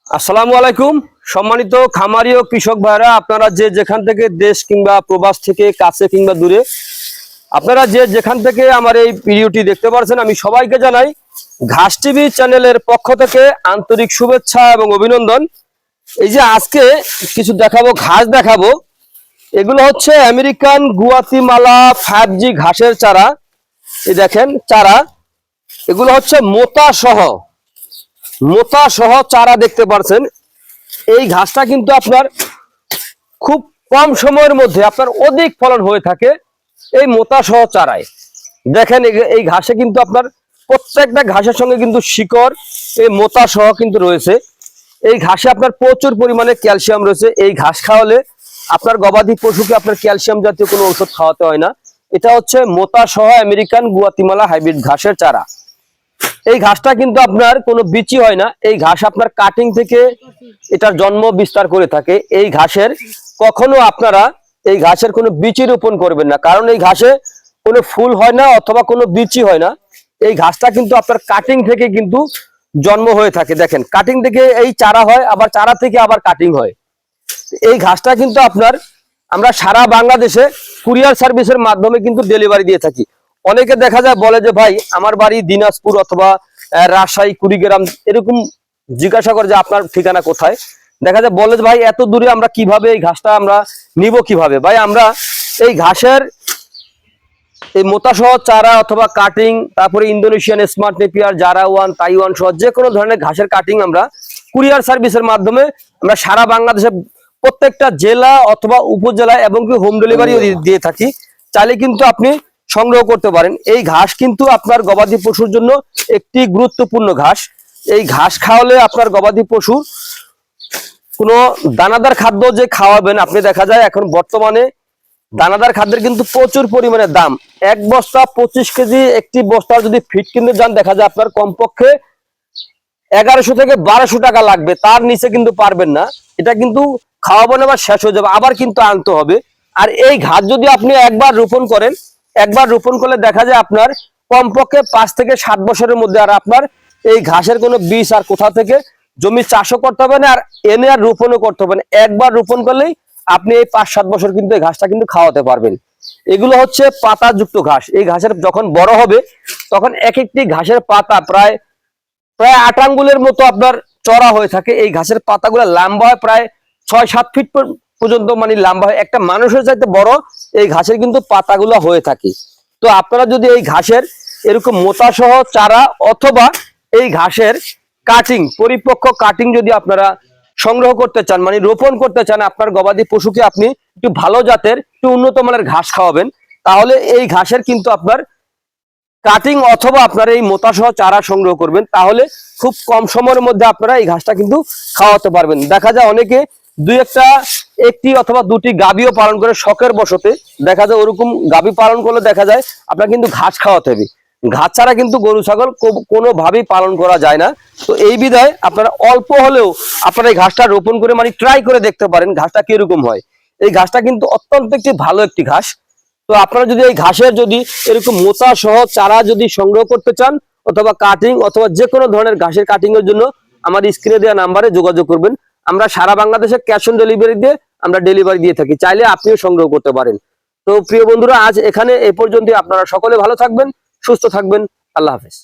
আসসালামু আলাইকুম সম্মানিত খামারি ও কৃষক ভাইরা, আপনারা যে যেখান থেকে দেশ কিংবা প্রবাস থেকে কাছে কিংবা দূরে আপনারা যে যেখান থেকে আমার এই ভিডিওটি দেখতে পাচ্ছেন, আমি সবাইকে জানাই ঘাস টিভি চ্যানেলের পক্ষ থেকে আন্তরিক শুভেচ্ছা এবং অভিনন্দন। এই যে আজকে কিছু দেখাবো, ঘাস দেখাবো। এগুলো হচ্ছে আমেরিকান গুয়াতিমালা 5G ঘাসের চারা। এই দেখেন চারা, এগুলো হচ্ছে মোটা সহ চারা দেখতে পাচ্ছেন। এই ঘাসটা কিন্তু আপনার খুব কম সময়ের মধ্যে আপনার অধিক ফলন হয়ে থাকে এই মোটা সহ চারায়। দেখেন এই ঘাসে কিন্তু আপনার প্রত্যেকটা ঘাসের সঙ্গে কিন্তু শিকড় এই মোটা সহ কিন্তু রয়েছে। এই ঘাসে আপনার প্রচুর পরিমাণে ক্যালসিয়াম রয়েছে। এই ঘাস খাওয়ালে আপনার গবাদি পশুকে আপনার ক্যালসিয়াম জাতীয় কোনো ওষুধ খাওয়াতে হয় না। এটা হচ্ছে মোটা সহ আমেরিকান গুয়াতিমালা হাইব্রিড ঘাসের চারা। এই ঘাসটা কিন্তু আপনার কোনো বিচি হয় না। এই ঘাস আপনার কাটিং থেকে এটার জন্ম বিস্তার করে থাকে। এই ঘাসের কখনো আপনারা এই ঘাসের কোনো বিচি রোপণ করবেন না, কারণ এই ঘাসে কোনো ফুল হয় না অথবা কোনো বিচি হয় না। এই ঘাসটা কিন্তু আপনার কাটিং থেকে কিন্তু জন্ম হয়ে থাকে। দেখেন কাটিং থেকে এই চারা হয়, আবার চারা থেকে আবার কাটিং হয়। এই ঘাসটা কিন্তু আপনার আমরা সারা বাংলাদেশে কুরিয়ার সার্ভিসের মাধ্যমে কিন্তু ডেলিভারি দিয়ে থাকি। অনেকে দেখা যায় বলে যে ভাই আমার বাড়ি দিনাজপুর অথবা রাজশাহী, কুড়িগ্রাম, এরকম জিজ্ঞাসা করে যে আপনার ঠিকানা কোথায়। দেখা যায় বলে যে ভাই এত দূরে আমরা কিভাবে এই ঘাসটা আমরা নিব কিভাবে। ভাই আমরা এই ঘাসের এই মোটা সহ চারা অথবা কাটিং, তারপরে Indonesian smart Napier, Zara one, Taiwan সহ যে কোনো ধরনের ঘাসের কাটিং আমরা কুরিয়ার সার্ভিসের মাধ্যমে আমরা সারা বাংলাদেশে প্রত্যেকটা জেলা অথবা উপজেলায় এবং কি হোম ডেলিভারিও দিয়ে থাকি। চাইলে কিন্তু আপনি সংগ্রহ করতে পারেন। এই ঘাস কিন্তু আপনার গবাদি পশুর জন্য একটি গুরুত্বপূর্ণ ঘাস। এই ঘাস খাওয়ালে আপনার গবাদি পশু কোনো দানাদার খাদ্য যে খাওয়াবেন, আপনি দেখা যায় এখন বর্তমানে দানাদার খাদ্যের কিন্তু প্রচুর পরিমাণে দাম। এক বস্তা 25 কেজি একটি বস্তা যদি ফিট কিনতে যান, দেখা যায় আপনার কমপক্ষে 1100 থেকে 1200 টাকা লাগবে, তার নিচে কিন্তু পারবেন না। এটা কিন্তু খাওয়াবেন আবার শেষ হয়ে যাবে, আবার কিন্তু আনতে হবে। আর এই ঘাস যদি আপনি একবার রোপণ করেন, একবার রোপণ করলে দেখা যায় আপনার কমপক্ষে 5 থেকে 7 বছরের মধ্যে আর আপনার এই ঘাসের কোনো বীজ আর কোথা থেকে জমি চাষও করতে হবে না, আর এনে আর রোপণও করতে হবে না। একবার রোপণ করলেই আপনি এই 5-7 বছর কিন্তু এই ঘাসটা কিন্তু খাওয়াতে পারবেন। এগুলো হচ্ছে পাতাযুক্ত ঘাস। এই ঘাসের যখন বড় হবে তখন এক একটি ঘাসের পাতা প্রায় 8 আঙ্গুলের মতো আপনার চড়া হয়ে থাকে। এই ঘাসের পাতাগুলো লম্বা হয় প্রায় 6-7 ফিট পর্যন্ত, মানে লম্বা হয়, একটা মানুষের চাইতে বড় এই ঘাসের কিন্তু পাতাগুলো হয়ে থাকে। তো আপনারা যদি এই ঘাসের এরকম মোটা সহ চারা অথবা এই ঘাসের কাটিং, পরিপক্ক কাটিং যদি আপনারা সংগ্রহ করতে চান, মানে রোপণ করতে চান, আপনার গবাদি পশুকে আপনি একটু ভালো জাতের একটু উন্নত মানের ঘাস খাওয়াবেন, তাহলে এই ঘাসের কিন্তু আপনার কাটিং অথবা আপনারা এই মোটা সহ চারা সংগ্রহ করবেন, তাহলে খুব কম সময়ের মধ্যে আপনারা এই ঘাসটা কিন্তু খাওয়াতে পারবেন। দেখা যায় অনেকে একটি অথবা দুটি গাভীও পালন করে শখের বশতে। দেখা যায় ওরকম গাভী পালন করলে দেখা যায় আপনার কিন্তু ঘাস খাওয়াতে হবে। ঘাস ছাড়া কিন্তু গরু ছাগল কোনোভাবেই পালন করা যায় না। তো এই বিধায় আপনারা অল্প হলেও আপনারা এই ঘাসটা রোপণ করে মানে ট্রাই করে দেখতে পারেন ঘাসটা কিরকম হয়। এই ঘাসটা কিন্তু অত্যন্ত একটি ভালো একটি ঘাস। তো আপনারা যদি এই ঘাসের যদি এরকম মোটা সহ চারা যদি সংগ্রহ করতে চান অথবা কাটিং অথবা যে কোনো ধরনের ঘাসের কাটিং এর জন্য আমার স্ক্রিনে দেওয়া নাম্বারে যোগাযোগ করবেন। আমরা সারা বাংলাদেশে ক্যাশ অন ডেলিভারি দিয়ে আমরা ডেলিভারি দিয়ে থাকি, চাইলে আপনিও সংগ্রহ করতে পারেন। তো প্রিয় বন্ধুরা, আজ এখানে এই পর্যন্ত। আপনারা সকলে ভালো থাকবেন, সুস্থ থাকবেন। আল্লাহ হাফেজ।